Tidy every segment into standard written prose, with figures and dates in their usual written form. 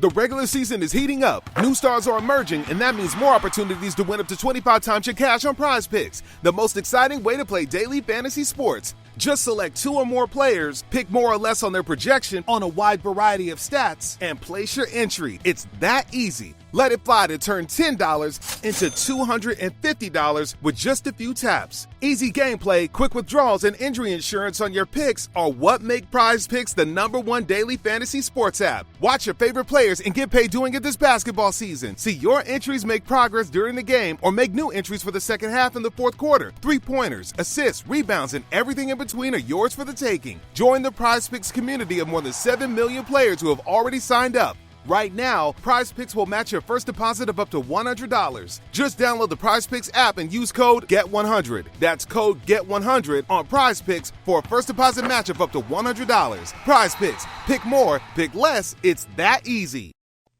The regular season is heating up, new stars are emerging, and that means more opportunities to win up to 25 times your cash on Prize Picks, the most exciting way to play daily fantasy sports. Just select 2 or more players, pick more or less on their projection on a wide variety of stats, and place your entry. It's that easy. Let it fly to turn $10 into $250 with just a few taps. Easy gameplay, quick withdrawals, and injury insurance on your picks are what make Prize Picks the #1 daily fantasy sports app. Watch your favorite players and get paid doing it this basketball season. See your entries make progress during the game or make new entries for the second half in the fourth quarter. 3-pointers, assists, rebounds, and everything in between are yours for the taking. Join the Prize Picks community of more than 7 million players who have already signed up. Right now, Prize Picks will match your first deposit of up to $100. Just download the Prize Picks app and use code GET100. That's code GET100 on Prize Picks for a first deposit match of up to $100. Prize Picks. Pick more, pick less. It's that easy.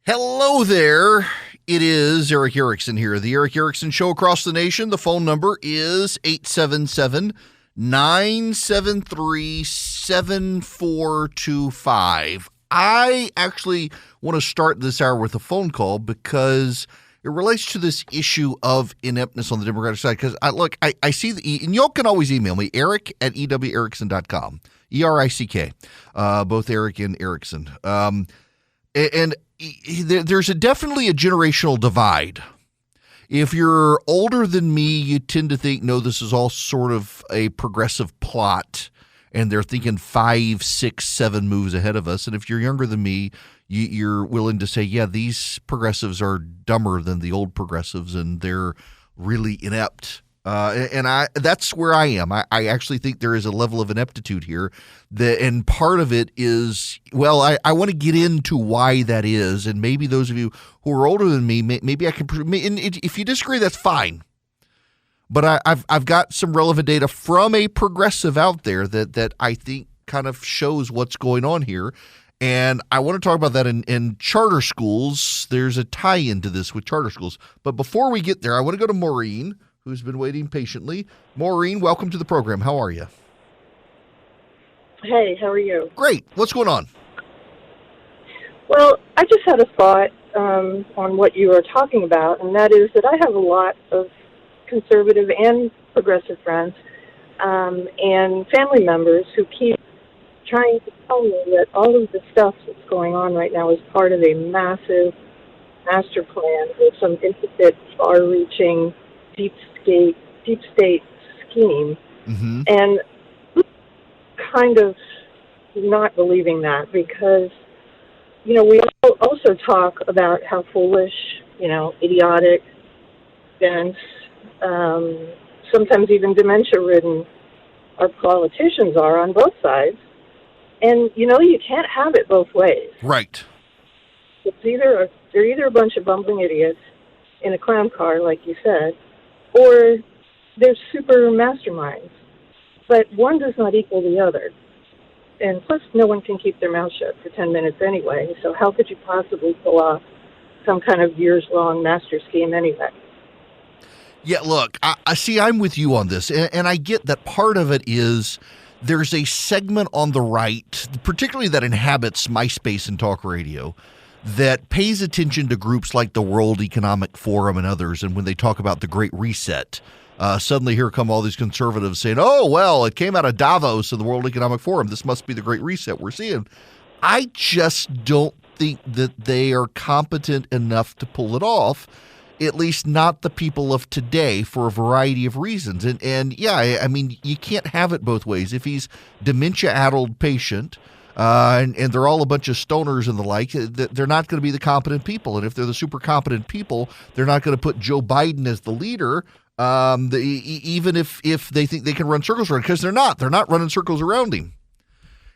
Hello there. It is Eric Erickson here. The Eric Erickson Show across the nation. The phone number is 877-973-7425. I actually want to start this hour with a phone call because it relates to this issue of ineptness on the Democratic side. Because I see and y'all can always email me, eric@ewerickson.com, ERICK, both Eric and Erickson. And there's definitely a generational divide. If you're older than me, you tend to think, no, this is all sort of a progressive plot, and they're thinking 5, 6, 7 moves ahead of us. And if you're younger than me, you're willing to say, yeah, these progressives are dumber than the old progressives, and they're really inept. That's where I am. I actually think there is a level of ineptitude here, and part of it is, well, I want to get into why that is, and maybe those of you who are older than me, maybe I can. And if you disagree, that's fine. But I've got some relevant data from a progressive out there that I think kind of shows what's going on here. And I want to talk about that in charter schools. There's a tie-in to this with charter schools. But before we get there, I want to go to Maureen, who's been waiting patiently. Maureen, welcome to the program. How are you? Hey, how are you? Great. What's going on? Well, I just had a thought on what you were talking about, and that is that I have a lot of conservative and progressive friends and family members who keep trying to tell me that all of the stuff that's going on right now is part of a massive master plan with some intricate, far-reaching, deep state scheme. Mm-hmm. And kind of not believing that because, we also talk about how foolish, idiotic, dense, sometimes even dementia-ridden our politicians are on both sides. And, you can't have it both ways. Right. They're either a bunch of bumbling idiots in a clown car, like you said, or they're super masterminds. But one does not equal the other. And plus, no one can keep their mouth shut for 10 minutes anyway, so how could you possibly pull off some kind of years-long master scheme anyway? Yeah, look, I see I'm with you on this, and I get that part of it is there's a segment on the right, particularly that inhabits MySpace and talk radio, that pays attention to groups like the World Economic Forum and others, and when they talk about the Great Reset, suddenly here come all these conservatives saying, oh, well, it came out of Davos and the World Economic Forum. This must be the Great Reset we're seeing. I just don't think that they are competent enough to pull it off, at least not the people of today, for a variety of reasons. And yeah, I mean, you can't have it both ways. If he's dementia-addled patient, and they're all a bunch of stoners and the like, they're not going to be the competent people. And if they're the super competent people, they're not going to put Joe Biden as the leader, even if they think they can run circles around, because they're not. They're not running circles around him.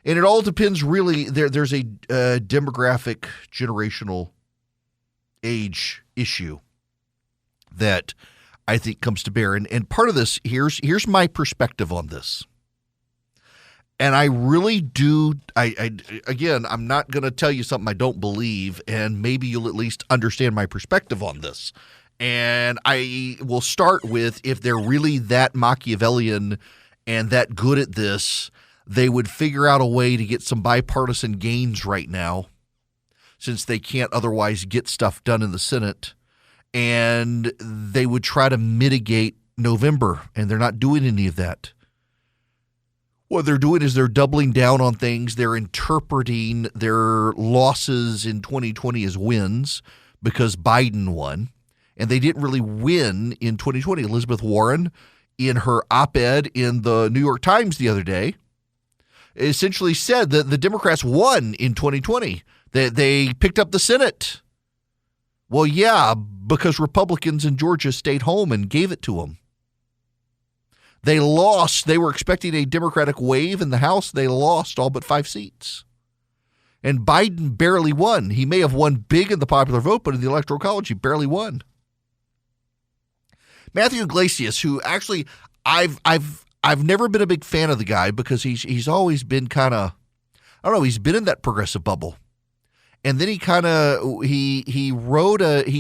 And it all depends, really. There's a demographic, generational age issue that I think comes to bear. And part of this, here's my perspective on this. And I really do, again, I'm not going to tell you something I don't believe, and maybe you'll at least understand my perspective on this. And I will start with, if they're really that Machiavellian and that good at this, they would figure out a way to get some bipartisan gains right now since they can't otherwise get stuff done in the Senate. And they would try to mitigate November, and they're not doing any of that. What they're doing is they're doubling down on things. They're interpreting their losses in 2020 as wins because Biden won. And they didn't really win in 2020. Elizabeth Warren, in her op-ed in the New York Times the other day, essentially said that the Democrats won in 2020. They picked up the Senate. Well, yeah, because Republicans in Georgia stayed home and gave it to them. They lost. They were expecting a Democratic wave in the House. They lost all but 5 seats. And Biden barely won. He may have won big in the popular vote, but in the Electoral College, he barely won. Matthew Iglesias, who actually I've never been a big fan of the guy because he's always been kind of, I don't know, he's been in that progressive bubble. And then he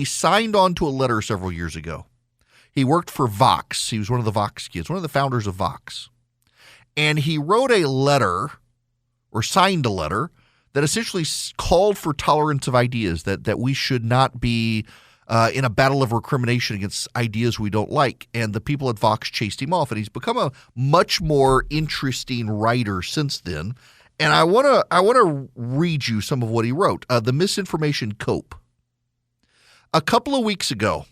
signed on to a letter several years ago. He worked for Vox. He was one of the Vox kids, one of the founders of Vox. And he wrote a letter, or signed a letter, that essentially called for tolerance of ideas, that we should not be in a battle of recrimination against ideas we don't like. And the people at Vox chased him off, and he's become a much more interesting writer since then. And I want to read you some of what he wrote. The Misinformation Cope. A couple of weeks ago,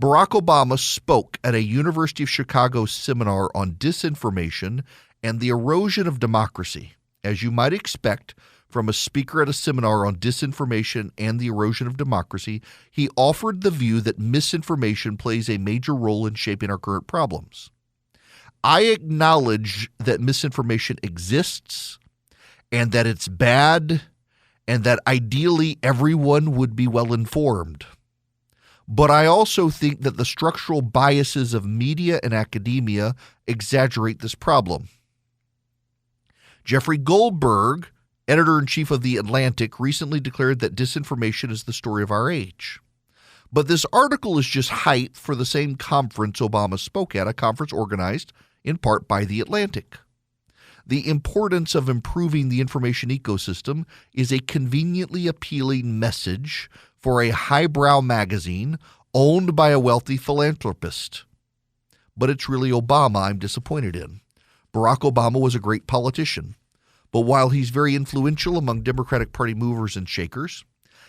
Barack Obama spoke at a University of Chicago seminar on disinformation and the erosion of democracy. As you might expect from a speaker at a seminar on disinformation and the erosion of democracy, he offered the view that misinformation plays a major role in shaping our current problems. I acknowledge that misinformation exists and that it's bad and that ideally everyone would be well informed. But I also think that the structural biases of media and academia exaggerate this problem. Jeffrey Goldberg, editor-in-chief of The Atlantic, recently declared that disinformation is the story of our age. But this article is just hype for the same conference Obama spoke at, a conference organized in part by The Atlantic. The importance of improving the information ecosystem is a conveniently appealing message for a highbrow magazine owned by a wealthy philanthropist. But it's really Obama I'm disappointed in. Barack Obama was a great politician, but while he's very influential among Democratic Party movers and shakers,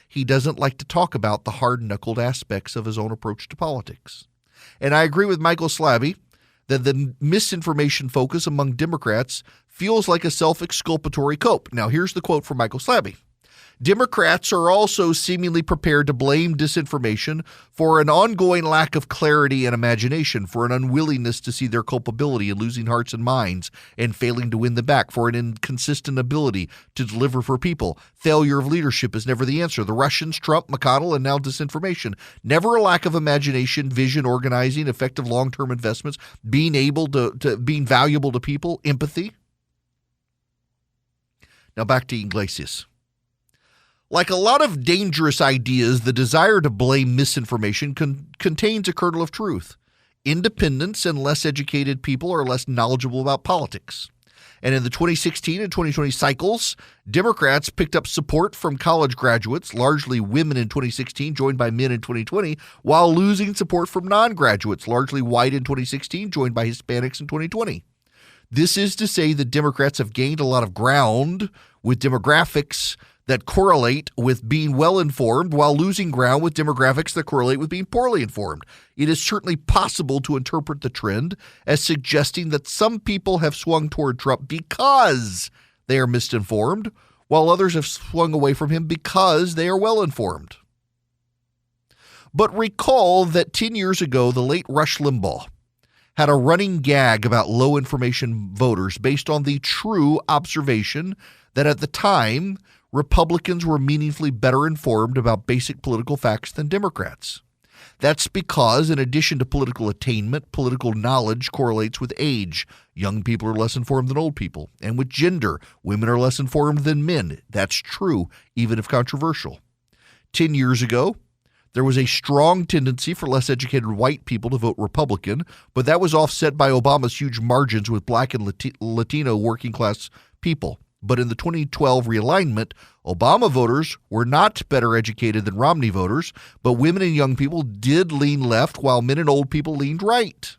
he doesn't like to talk about the hard-knuckled aspects of his own approach to politics. And I agree with Michael Slabby that the misinformation focus among Democrats feels like a self-exculpatory cope. Now, here's the quote from Michael Slabby. Democrats are also seemingly prepared to blame disinformation for an ongoing lack of clarity and imagination, for an unwillingness to see their culpability in losing hearts and minds and failing to win them back, for an inconsistent ability to deliver for people. Failure of leadership is never the answer. The Russians, Trump, McConnell, and now disinformation. Never a lack of imagination, vision, organizing, effective long-term investments, being able to being valuable to people, empathy. Now back to Iglesias. Like a lot of dangerous ideas, the desire to blame misinformation contains a kernel of truth. Independents and less educated people are less knowledgeable about politics. And in the 2016 and 2020 cycles, Democrats picked up support from college graduates, largely women in 2016, joined by men in 2020, while losing support from non-graduates, largely white in 2016, joined by Hispanics in 2020. This is to say that Democrats have gained a lot of ground with demographics that correlate with being well-informed while losing ground with demographics that correlate with being poorly informed. It is certainly possible to interpret the trend as suggesting that some people have swung toward Trump because they are misinformed, while others have swung away from him because they are well-informed. But recall that 10 years ago, the late Rush Limbaugh had a running gag about low-information voters based on the true observation that at the time, Republicans were meaningfully better informed about basic political facts than Democrats. That's because, in addition to political attainment, political knowledge correlates with age. Young people are less informed than old people. And with gender, women are less informed than men. That's true, even if controversial. 10 years ago, there was a strong tendency for less educated white people to vote Republican, but that was offset by Obama's huge margins with black and Latino working class people. But in the 2012 realignment, Obama voters were not better educated than Romney voters, but women and young people did lean left while men and old people leaned right.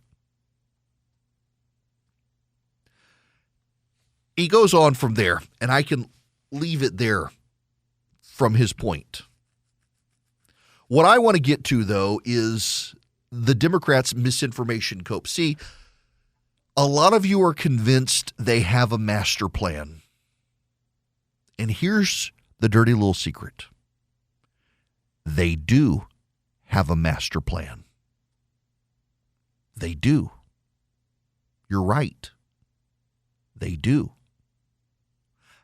He goes on from there, and I can leave it there from his point. What I want to get to, though, is the Democrats' misinformation cope. See, a lot of you are convinced they have a master plan. And here's the dirty little secret. They do have a master plan. They do. You're right. They do.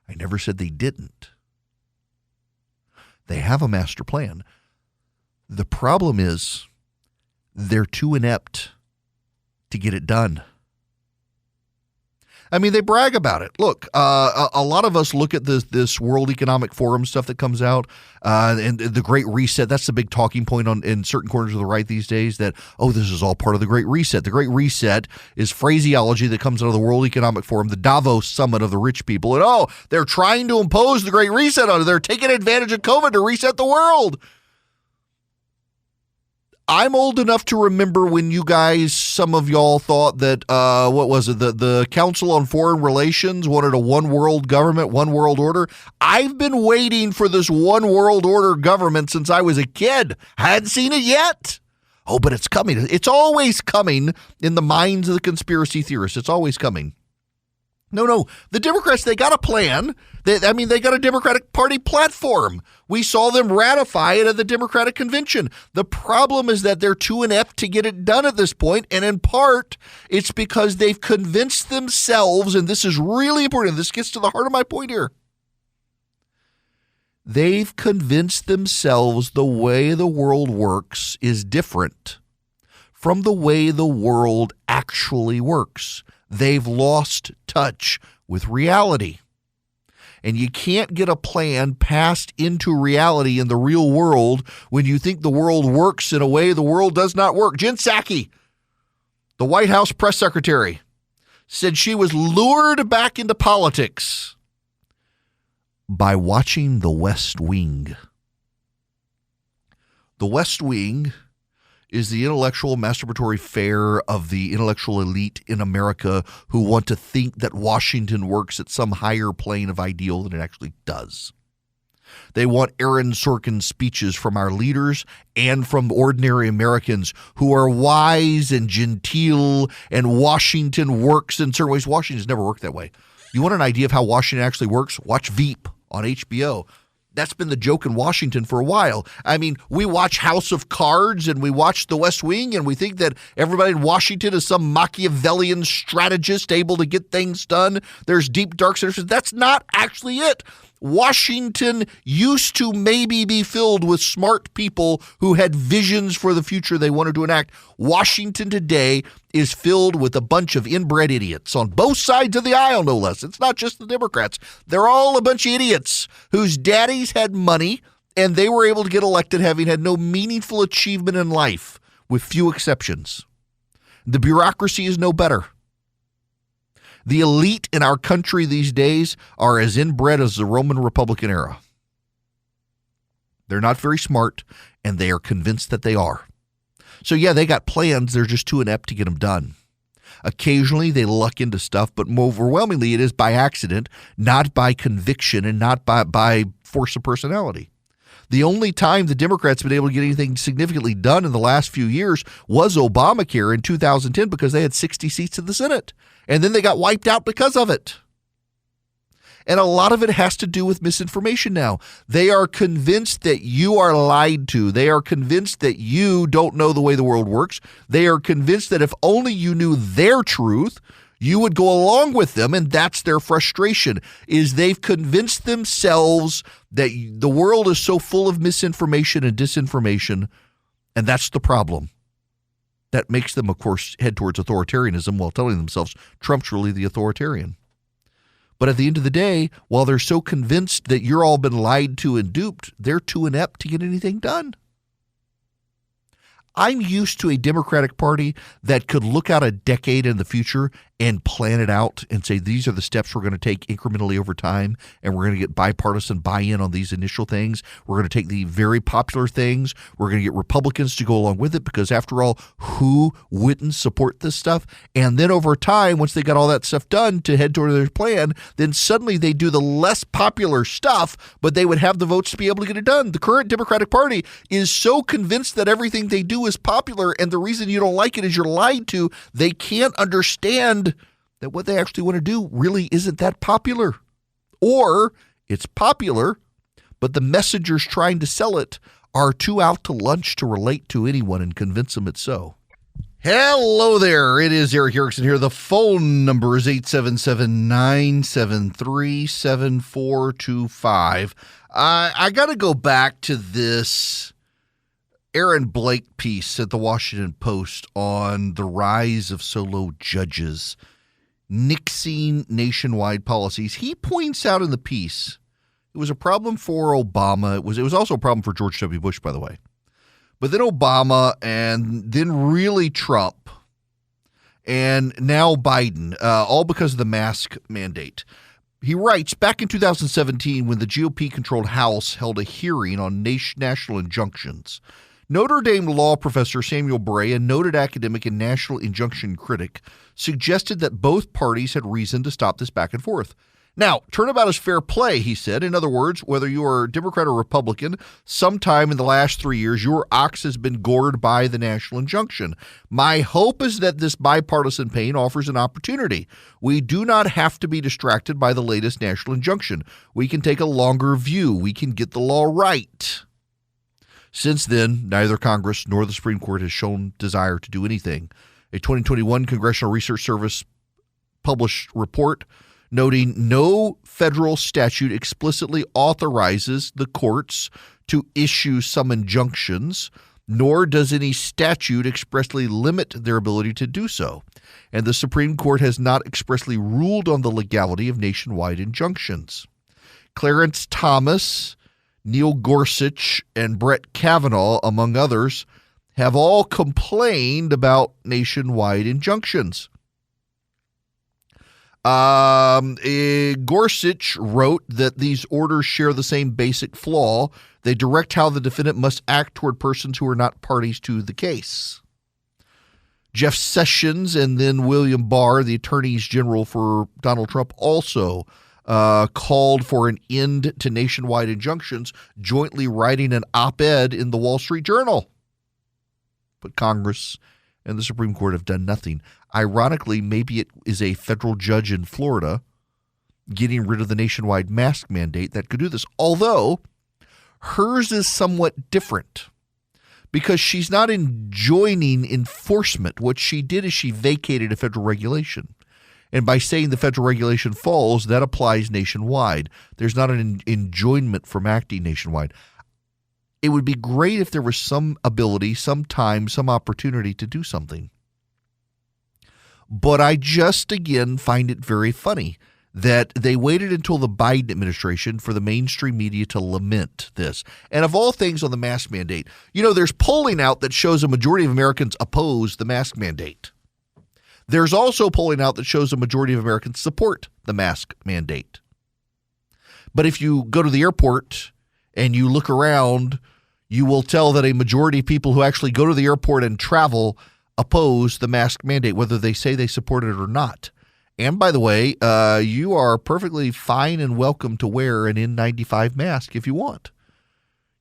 I never said they didn't. They have a master plan. The problem is they're too inept to get it done. I mean, they brag about it. Look, a lot of us look at this World Economic Forum stuff that comes out, and the Great Reset. That's the big talking point in certain corners of the right these days, that, oh, this is all part of the Great Reset. The Great Reset is phraseology that comes out of the World Economic Forum, the Davos summit of the rich people. And, oh, they're trying to impose the Great Reset on it. They're taking advantage of COVID to reset the world. I'm old enough to remember when you guys, some of y'all thought that, the Council on Foreign Relations wanted a one world government, one world order. I've been waiting for this one world order government since I was a kid. Hadn't seen it yet. Oh, but it's coming. It's always coming in the minds of the conspiracy theorists. It's always coming. No. The Democrats, they got a plan. They got a Democratic Party platform. We saw them ratify it at the Democratic Convention. The problem is that they're too inept to get it done at this point, and in part, it's because they've convinced themselves, and this is really important, this gets to the heart of my point here. They've convinced themselves the way the world works is different from the way the world actually works. They've lost touch with reality. And you can't get a plan passed into reality in the real world when you think the world works in a way the world does not work. Jen Psaki, the White House press secretary, said she was lured back into politics by watching The West Wing. The West Wing is the intellectual masturbatory fare of the intellectual elite in America who want to think that Washington works at some higher plane of ideal than it actually does. They want Aaron Sorkin speeches from our leaders and from ordinary Americans who are wise and genteel, and Washington works in certain ways. Washington's never worked that way. You want an idea of how Washington actually works? Watch Veep on HBO. That's been the joke in Washington for a while. I mean, we watch House of Cards and we watch The West Wing and we think that everybody in Washington is some Machiavellian strategist able to get things done. There's deep, dark secrets. That's not actually it. Washington used to maybe be filled with smart people who had visions for the future they wanted to enact. Washington today is filled with a bunch of inbred idiots on both sides of the aisle, no less. It's not just the Democrats. They're all a bunch of idiots whose daddies had money and they were able to get elected having had no meaningful achievement in life, with few exceptions. The bureaucracy is no better. The elite in our country these days are as inbred as the Roman Republican era. They're not very smart, and they are convinced that they are. So yeah, they got plans. They're just too inept to get them done. Occasionally, they luck into stuff, but more overwhelmingly, it is by accident, not by conviction, and not by force of personality. The only time the Democrats have been able to get anything significantly done in the last few years was Obamacare in 2010 because they had 60 seats in the Senate. And then they got wiped out because of it. And a lot of it has to do with misinformation now. They are convinced that you are lied to. They are convinced that you don't know the way the world works. They are convinced that if only you knew their truth, you would go along with them, and that's their frustration, is they've convinced themselves that the world is so full of misinformation and disinformation, and that's the problem. That makes them, of course, head towards authoritarianism while telling themselves Trump's really the authoritarian. But at the end of the day, while they're so convinced that you're all been lied to and duped, they're too inept to get anything done. I'm used to a Democratic Party that could look out a decade in the future and plan it out and say, these are the steps we're going to take incrementally over time, and we're going to get bipartisan buy-in on these initial things. We're going to take the very popular things. We're going to get Republicans to go along with it because, after all, who wouldn't support this stuff? And then over time, once they got all that stuff done to head toward their plan, then suddenly they do the less popular stuff, but they would have the votes to be able to get it done. The current Democratic Party is so convinced that everything they do is popular, and the reason you don't like it is you're lied to. They can't understand that what they actually want to do really isn't that popular. Or it's popular, but the messengers trying to sell it are too out to lunch to relate to anyone and convince them it's so. Hello there. It is Eric Erickson here. The phone number is 877-973-7425. I got to go back to this Aaron Blake piece at the Washington Post on the rise of solo judges nixing nationwide policies. He points out in the piece it was a problem for Obama. It was also a problem for George W. Bush, by the way. But then Obama, and then really Trump, and now Biden, all because of the mask mandate. He writes, back in 2017, when the GOP-controlled House held a hearing on national injunctions, Notre Dame law professor Samuel Bray, a noted academic and national injunction critic, suggested that both parties had reason to stop this back and forth. Now, turnabout is fair play, he said. In other words, whether you are Democrat or Republican, sometime in the last 3 years, your ox has been gored by the national injunction. My hope is that this bipartisan pain offers an opportunity. We do not have to be distracted by the latest national injunction. We can take a longer view. We can get the law right. Since then, neither Congress nor the Supreme Court has shown desire to do anything. A 2021 Congressional Research Service published report noting no federal statute explicitly authorizes the courts to issue some injunctions, nor does any statute expressly limit their ability to do so. And the Supreme Court has not expressly ruled on the legality of nationwide injunctions. Clarence Thomas, Neil Gorsuch, and Brett Kavanaugh, among others, have all complained about nationwide injunctions. Gorsuch wrote that these orders share the same basic flaw. They direct how the defendant must act toward persons who are not parties to the case. Jeff Sessions and then William Barr, the attorneys general for Donald Trump, also called for an end to nationwide injunctions, jointly writing an op-ed in the Wall Street Journal. But Congress and the Supreme Court have done nothing. Ironically, maybe it is a federal judge in Florida getting rid of the nationwide mask mandate that could do this. Although hers is somewhat different because she's not enjoining enforcement. What she did is she vacated a federal regulation. And by saying the federal regulation falls, that applies nationwide. There's not an enjoinment from acting nationwide. It would be great if there was some ability, some time, some opportunity to do something. But I just, again, find it very funny that they waited until the Biden administration for the mainstream media to lament this. And of all things on the mask mandate, there's polling out that shows a majority of Americans oppose the mask mandate. There's also polling out that shows a majority of Americans support the mask mandate. But if you go to the airport and you look around, you will tell that a majority of people who actually go to the airport and travel oppose the mask mandate, whether they say they support it or not. And by the way, you are perfectly fine and welcome to wear an N95 mask if you want.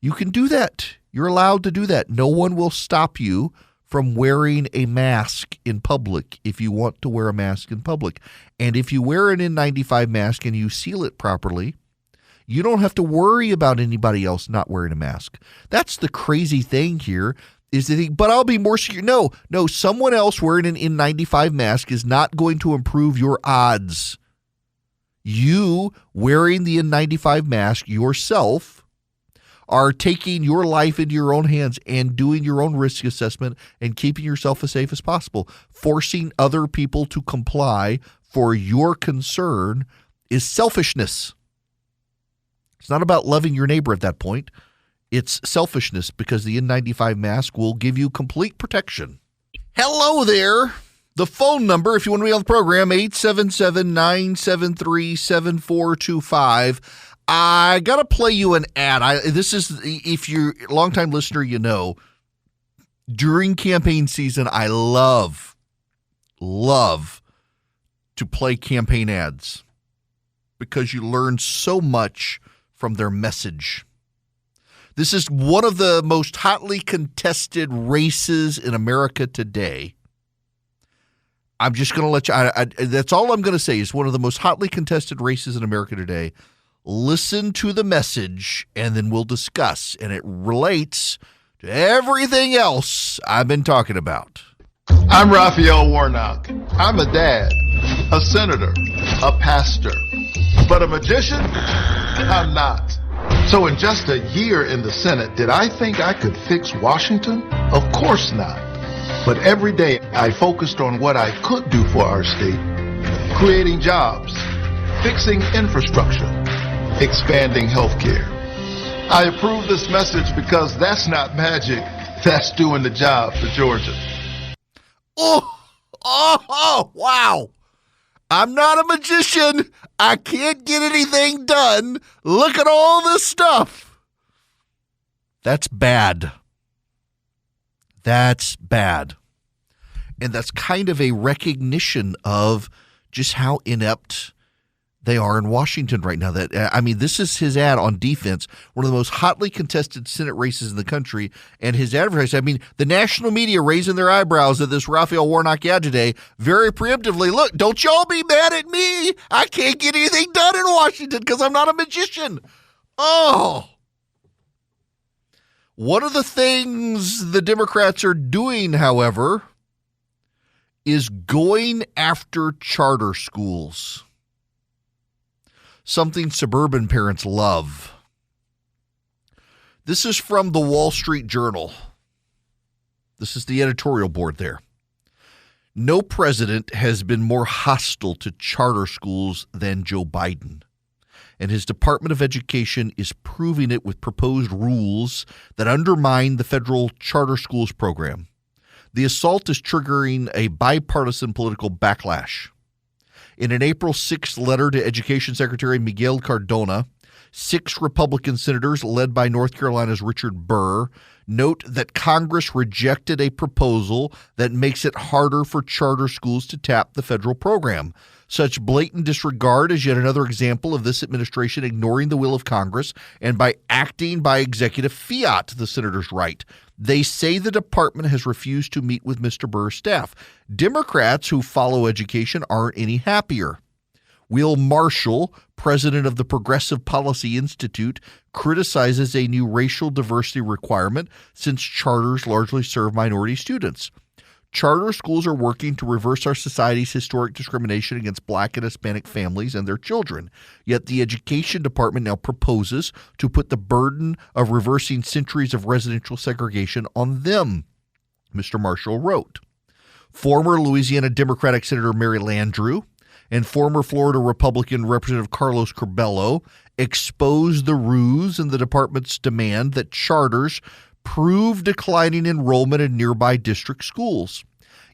You can do that. You're allowed to do that. No one will stop you from wearing a mask in public if you want to wear a mask in public. And if you wear an N95 mask and you seal it properly, you don't have to worry about anybody else not wearing a mask. That's the crazy thing here is that but I'll be more secure. No, someone else wearing an N95 mask is not going to improve your odds. You wearing the N95 mask yourself are taking your life into your own hands and doing your own risk assessment and keeping yourself as safe as possible. Forcing other people to comply for your concern is selfishness. It's not about loving your neighbor at that point. It's selfishness because the N95 mask will give you complete protection. Hello there. The phone number, if you want to be on the program, 877-973-7425. I got to play you an ad. This is, if you're a longtime listener, you know, during campaign season, I love to play campaign ads because you learn so much from their message. This is one of the most hotly contested races in America today. I'm just going to let you, that's all I'm going to say is one of the most hotly contested races in America today. Listen to the message and then we'll discuss. And it relates to everything else I've been talking about. I'm Raphael Warnock. I'm a dad, a senator, a pastor, but a magician? I'm not. So in just a year in the Senate, did I think I could fix Washington? Of course not. But every day I focused on what I could do for our state, creating jobs, fixing infrastructure, expanding healthcare. I approve this message because that's not magic, that's doing the job for Georgia. Oh, wow. I'm not a magician. I can't get anything done. Look at all this stuff. That's bad. That's bad. And that's kind of a recognition of just how inept they are in Washington right now. This is his ad on defense, one of the most hotly contested Senate races in the country, and his advertising. The national media raising their eyebrows at this Raphael Warnock ad today very preemptively. Look, don't y'all be mad at me. I can't get anything done in Washington because I'm not a magician. Oh. One of the things the Democrats are doing, however, is going after charter schools. Something suburban parents love. This is from the Wall Street Journal. This is the editorial board there. No president has been more hostile to charter schools than Joe Biden, and his Department of Education is proving it with proposed rules that undermine the federal charter schools program. The assault is triggering a bipartisan political backlash. In an April 6th letter to Education Secretary Miguel Cardona, 6 Republican senators, led by North Carolina's Richard Burr, note that Congress rejected a proposal that makes it harder for charter schools to tap the federal program. Such blatant disregard is yet another example of this administration ignoring the will of Congress and by acting by executive fiat, the senators write. They say the department has refused to meet with Mr. Burr's staff. Democrats who follow education aren't any happier. Will Marshall, president of the Progressive Policy Institute, criticizes a new racial diversity requirement since charters largely serve minority students. Charter schools are working to reverse our society's historic discrimination against Black and Hispanic families and their children. Yet the Education Department now proposes to put the burden of reversing centuries of residential segregation on them, Mr. Marshall wrote. Former Louisiana Democratic Senator Mary Landrieu and former Florida Republican Representative Carlos Curbelo exposed the ruse in the department's demand that charters prove declining enrollment in nearby district schools.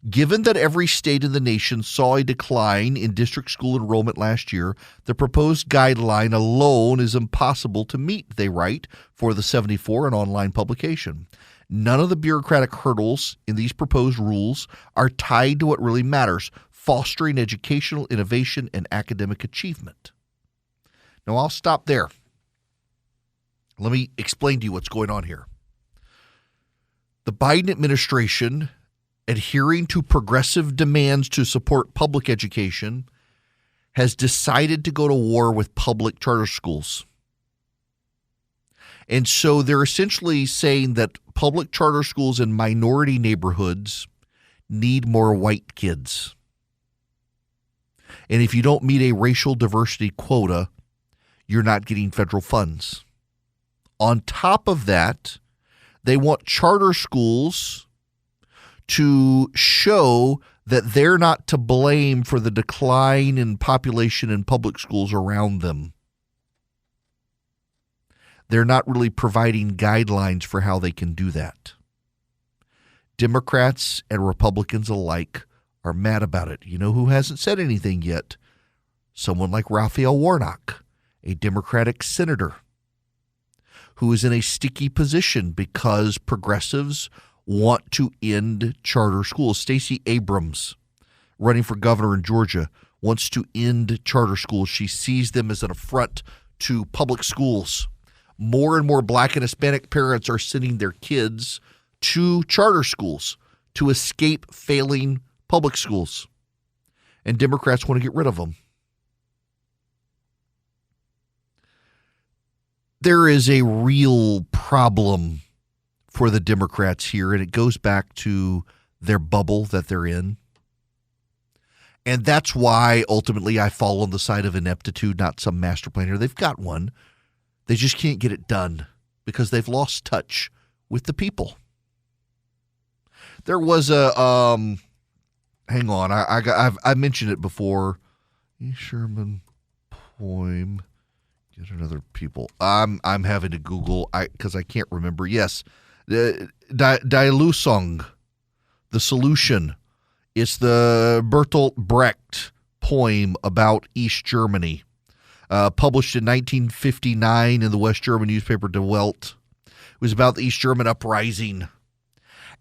Given that every state in the nation saw a decline in district school enrollment last year, the proposed guideline alone is impossible to meet, they write, for the 74, an online publication. None of the bureaucratic hurdles in these proposed rules are tied to what really matters, fostering educational innovation and academic achievement. Now, I'll stop there. Let me explain to you what's going on here. The Biden administration, adhering to progressive demands to support public education, has decided to go to war with public charter schools. And so they're essentially saying that public charter schools in minority neighborhoods need more white kids. And if you don't meet a racial diversity quota, you're not getting federal funds. On top of that, they want charter schools to show that they're not to blame for the decline in population in public schools around them. They're not really providing guidelines for how they can do that. Democrats and Republicans alike are mad about it. You know who hasn't said anything yet? Someone like Raphael Warnock, a Democratic senator, who is in a sticky position because progressives want to end charter schools. Stacey Abrams, running for governor in Georgia, wants to end charter schools. She sees them as an affront to public schools. More and more Black and Hispanic parents are sending their kids to charter schools to escape failing public schools. And Democrats want to get rid of them. There is a real problem for the Democrats here, and it goes back to their bubble that they're in. And that's why, ultimately, I fall on the side of ineptitude, not some master plan here. They've got one. They just can't get it done because they've lost touch with the people. There was a, hang on, I mentioned it before. E. Sherman poem. Get another people. I'm having to Google because I can't remember. Yes, Die Lösung, the solution. It's the Bertolt Brecht poem about East Germany, published in 1959 in the West German newspaper Die Welt. It was about the East German uprising.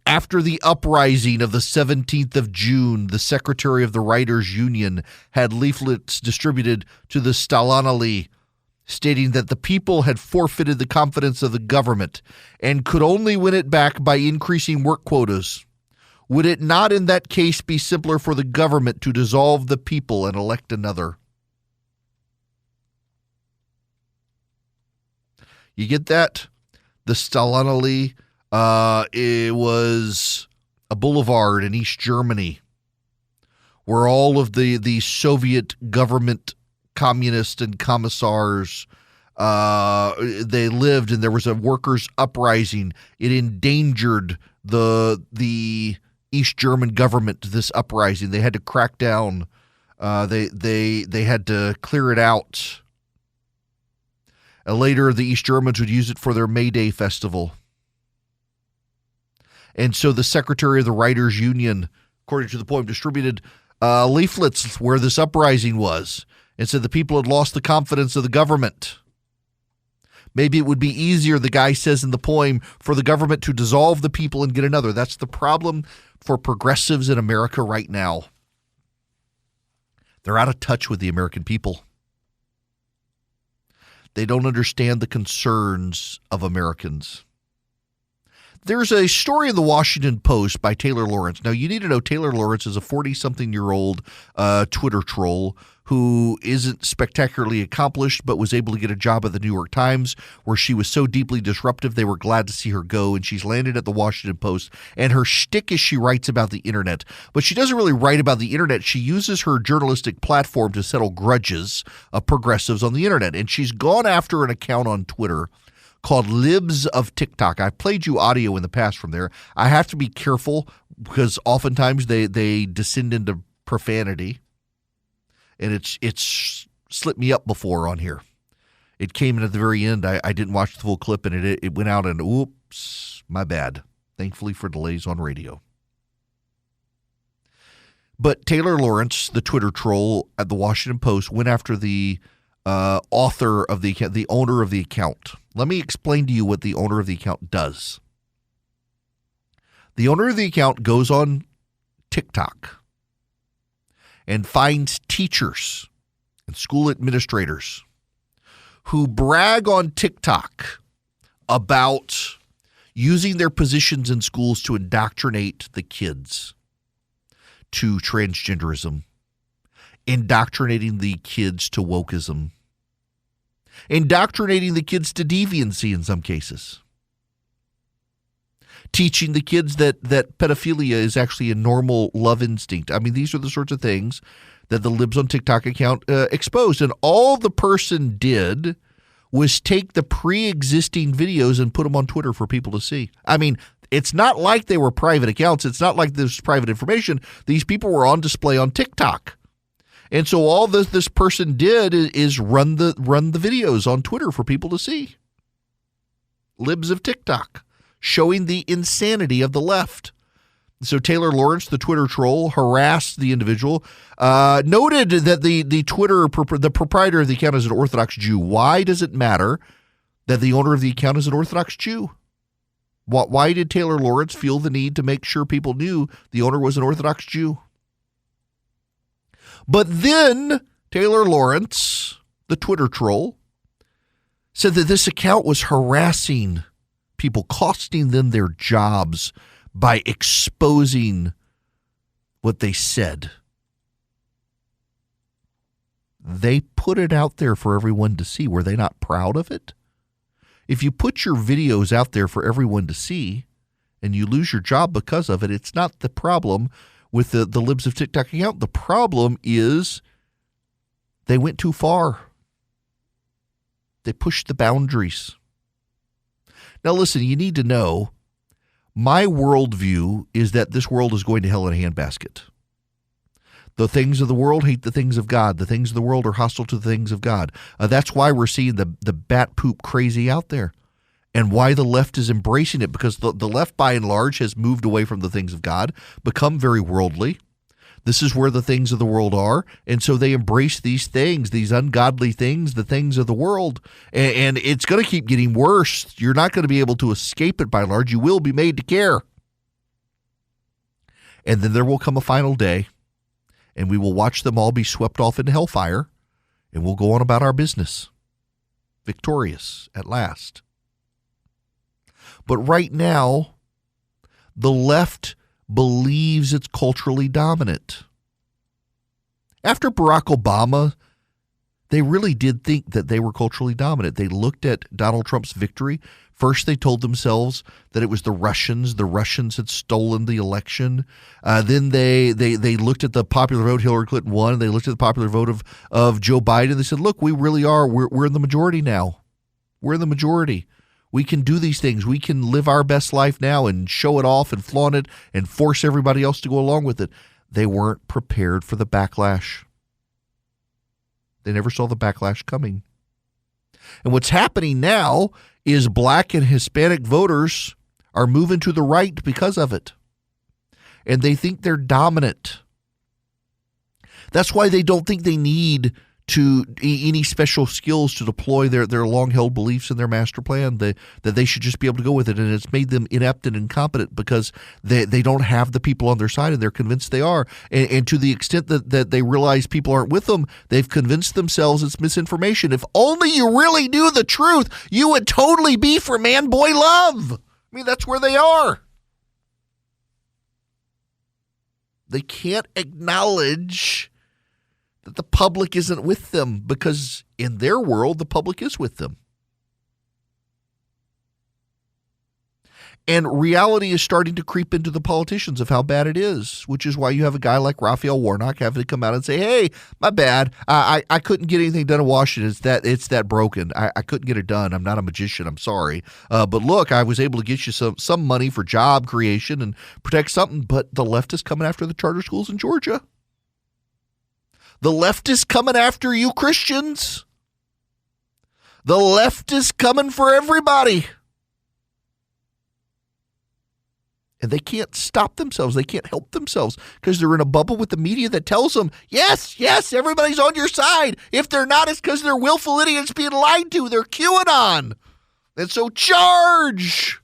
After the uprising of the 17th of June, the secretary of the Writers' Union had leaflets distributed to the Stalanali, stating that the people had forfeited the confidence of the government and could only win it back by increasing work quotas. Would it not in that case be simpler for the government to dissolve the people and elect another? You get that? The Stalanali, it was a boulevard in East Germany where all of the Soviet government communists and commissars, they lived, and there was a workers' uprising. It endangered the East German government, this uprising. They had to crack down. They had to clear it out. And later, the East Germans would use it for their May Day festival. And so the secretary of the Writers' Union, according to the poem, distributed leaflets where this uprising was, and said the people had lost the confidence of the government. Maybe it would be easier, the guy says in the poem, for the government to dissolve the people and get another. That's the problem for progressives in America right now. They're out of touch with the American people. They don't understand the concerns of Americans. There's a story in the Washington Post by Taylor Lawrence. Now, you need to know Taylor Lawrence is a 40-something-year-old Twitter troll who isn't spectacularly accomplished but was able to get a job at the New York Times, where she was so deeply disruptive they were glad to see her go, and she's landed at the Washington Post. And her shtick is she writes about the internet. But she doesn't really write about the internet. She uses her journalistic platform to settle grudges of progressives on the internet. And she's gone after an account on Twitter called Libs of TikTok. I've played you audio in the past from there. I have to be careful because oftentimes they descend into profanity. And it's slipped me up before on here. It came in at the very end. I didn't watch the full clip, and it went out, and oops, my bad. Thankfully for delays on radio. But Taylor Lawrence, the Twitter troll at the Washington Post, went after the author of the account, the owner of the account. Let me explain to you what the owner of the account does. The owner of the account goes on TikTok and finds teachers and school administrators who brag on TikTok about using their positions in schools to indoctrinate the kids to transgenderism, indoctrinating the kids to wokeism, indoctrinating the kids to deviancy in some cases, teaching the kids that pedophilia is actually a normal love instinct. I mean, these are the sorts of things that the Libs on TikTok account exposed. And all the person did was take the pre-existing videos and put them on Twitter for people to see. I mean, it's not like they were private accounts. It's not like this was private information. These people were on display on TikTok. And so all this person did is run the videos on Twitter for people to see. libs of TikTok, showing the insanity of the left. So Taylor Lawrence, the Twitter troll, harassed the individual, noted that the proprietor of the account is an Orthodox Jew. Why does it matter that the owner of the account is an Orthodox Jew? Why did Taylor Lawrence feel the need to make sure people knew the owner was an Orthodox Jew? But then Taylor Lawrence, the Twitter troll, said that this account was harassing people, costing them their jobs by exposing what they said. They put it out there for everyone to see. Were they not proud of it? If you put your videos out there for everyone to see and you lose your job because of it, it's not the problem with the Libs of TikTok account. The problem is they went too far. They pushed the boundaries. Now listen, you need to know, my worldview is that this world is going to hell in a handbasket. The things of the world hate the things of God. The things of the world are hostile to the things of God. That's why we're seeing the bat poop crazy out there, and why the left is embracing it, because the left by and large has moved away from the things of God, become very worldly. This is where the things of the world are, and so they embrace these things, these ungodly things, the things of the world, and it's going to keep getting worse. You're not going to be able to escape it by and large. You will be made to care. And then there will come a final day, and we will watch them all be swept off into hellfire, and we'll go on about our business, victorious at last. But right now, the left believes it's culturally dominant. After Barack Obama, they really did think that they were culturally dominant. They looked at Donald Trump's victory. First, they told themselves that it was the Russians. The Russians had stolen the election. Then they looked at the popular vote. Hillary Clinton won. They looked at the popular vote of Joe Biden. They said, look, we really are. We're in the majority now. We're in the majority. We can do these things. We can live our best life now and show it off and flaunt it and force everybody else to go along with it. They weren't prepared for the backlash. They never saw the backlash coming. And what's happening now is black and Hispanic voters are moving to the right because of it. And they think they're dominant. That's why they don't think they need any special skills to deploy their long-held beliefs in their master plan, that they should just be able to go with it. And it's made them inept and incompetent because they don't have the people on their side, and they're convinced they are. And to the extent that they realize people aren't with them, they've convinced themselves it's misinformation. If only you really knew the truth, you would totally be for man-boy love. I mean, that's where they are. They can't acknowledge that the public isn't with them, because in their world, the public is with them. And reality is starting to creep into the politicians of how bad it is, which is why you have a guy like Raphael Warnock having to come out and say, hey, my bad. I couldn't get anything done in Washington. It's that broken. I couldn't get it done. I'm not a magician. I'm sorry. But look, I was able to get you some money for job creation and protect something. But the left is coming after the charter schools in Georgia. The left is coming after you Christians. The left is coming for everybody. And they can't stop themselves. They can't help themselves because they're in a bubble with the media that tells them, yes, everybody's on your side. If they're not, it's because they're willful idiots being lied to. They're QAnon. And so charge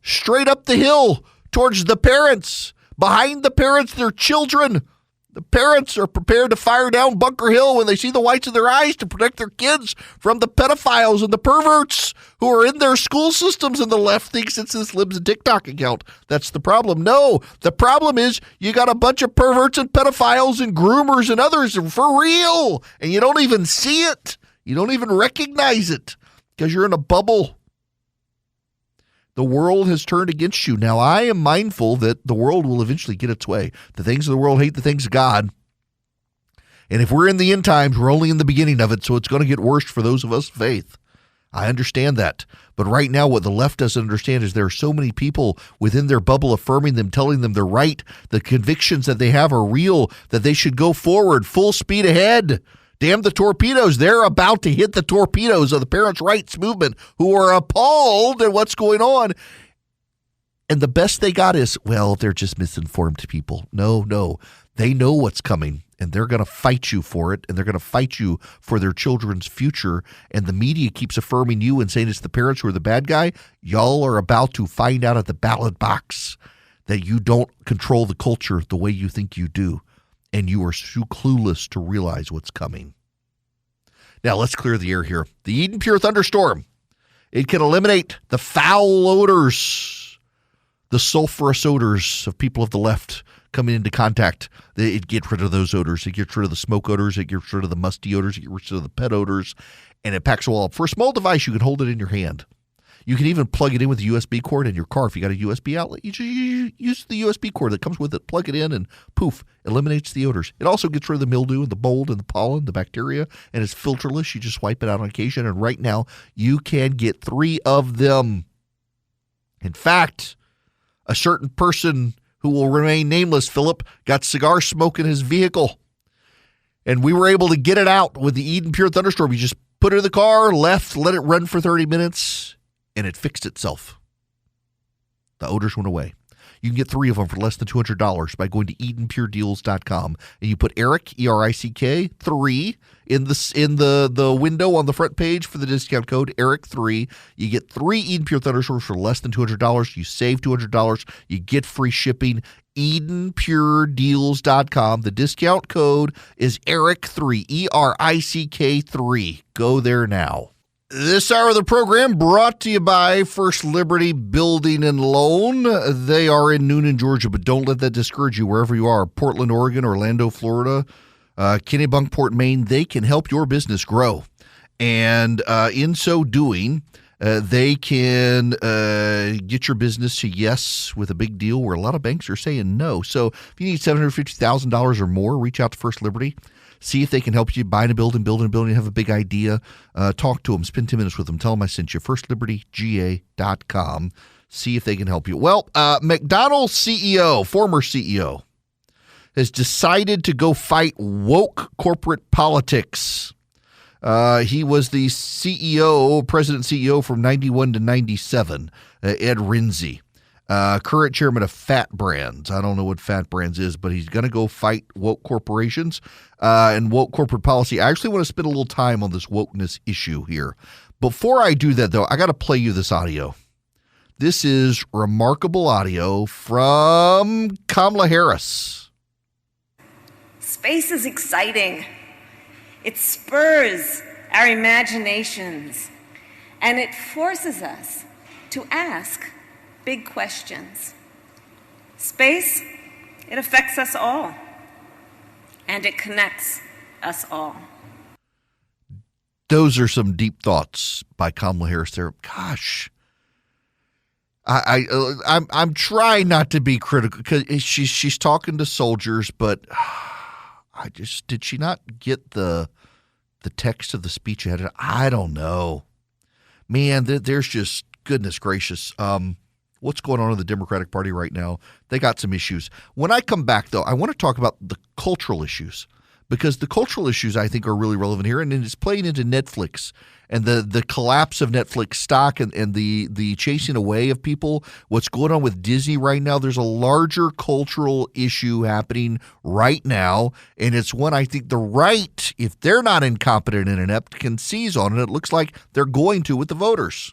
straight up the hill towards the parents. Behind the parents, their children. The parents are prepared to fire down Bunker Hill when they see the whites of their eyes to protect their kids from the pedophiles and the perverts who are in their school systems, and the left thinks it's this Libs and TikTok account. That's the problem. No, the problem is you got a bunch of perverts and pedophiles and groomers and others for real, and you don't even see it. You don't even recognize it because you're in a bubble. The world has turned against you. Now, I am mindful that the world will eventually get its way. The things of the world hate the things of God. And if we're in the end times, we're only in the beginning of it, so it's going to get worse for those of us of faith. I understand that. But right now, what the left doesn't understand is there are so many people within their bubble affirming them, telling them they're right, the convictions that they have are real, that they should go forward, full speed ahead, Damn the torpedoes. They're about to hit the torpedoes of the parents' rights movement who are appalled at what's going on. And the best they got is, well, they're just misinformed people. No. They know what's coming, and they're going to fight you for it, and they're going to fight you for their children's future. And the media keeps affirming you and saying it's the parents who are the bad guy. Y'all are about to find out at the ballot box that you don't control the culture the way you think you do, and you are too clueless to realize what's coming. Now, let's clear the air here. The Eden Pure Thunderstorm. It can eliminate the foul odors, the sulfurous odors of people of the left coming into contact. It gets rid of those odors. It gets rid of the smoke odors. It gets rid of the musty odors. It gets rid of the pet odors. And it packs it all up. For a small device, you can hold it in your hand. You can even plug it in with a USB cord in your car. If you got a USB outlet, you just use the USB cord that comes with it, plug it in, and poof, eliminates the odors. It also gets rid of the mildew and the mold and the pollen, the bacteria, and it's filterless. You just wipe it out on occasion. And right now, you can get 3 of them. In fact, a certain person who will remain nameless, Philip, got cigar smoke in his vehicle. And we were able to get it out with the Eden Pure Thunderstorm. You just put it in the car, left, let it run for 30 minutes, and it fixed itself. The odors went away. You can get 3 of them for less than $200 by going to EdenPureDeals.com. And you put Eric, E-R-I-C-K, 3 in the window on the front page for the discount code, Eric3. You get 3 Eden Pure Thunderstorms for less than $200. You save $200. You get free shipping. EdenPureDeals.com. The discount code is Eric3, E-R-I-C-K 3. Go there now. This hour of the program brought to you by First Liberty Building and Loan. They are in Noonan, Georgia, but don't let that discourage you wherever you are. Portland, Oregon, Orlando, Florida, Kennebunkport, Maine. They can help your business grow. And in so doing, they can get your business to yes with a big deal where a lot of banks are saying no. So if you need $750,000 or more, reach out to First Liberty. See if they can help you buy a building, have a big idea. Talk to them. Spend 10 minutes with them. Tell them I sent you. FirstLibertyGA.com. See if they can help you. Well, McDonald's CEO, former CEO, has decided to go fight woke corporate politics. He was the president CEO from 91 to 97, Ed Renzi. Current chairman of Fat Brands. I don't know what Fat Brands is, but he's going to go fight woke corporations and woke corporate policy. I actually want to spend a little time on this wokeness issue here. Before I do that, though, I got to play you this audio. This is remarkable audio from Kamala Harris. Space is exciting. It spurs our imaginations, and it forces us to ask big questions. Space, it affects us all, and it connects us all. Those are some deep thoughts by Kamala Harris there. Gosh, I'm trying not to be critical because she's talking to soldiers, but did she not get the text of the speech ahead? I don't know, man. There's just goodness gracious. What's going on in the Democratic Party right now? They got some issues. When I come back, though, I want to talk about the cultural issues because the cultural issues, I think, are really relevant here. And it's playing into Netflix and the collapse of Netflix stock and the chasing away of people. What's going on with Disney right now, there's a larger cultural issue happening right now. And it's one I think the right, if they're not incompetent and inept, can seize on. And it looks like they're going to with the voters.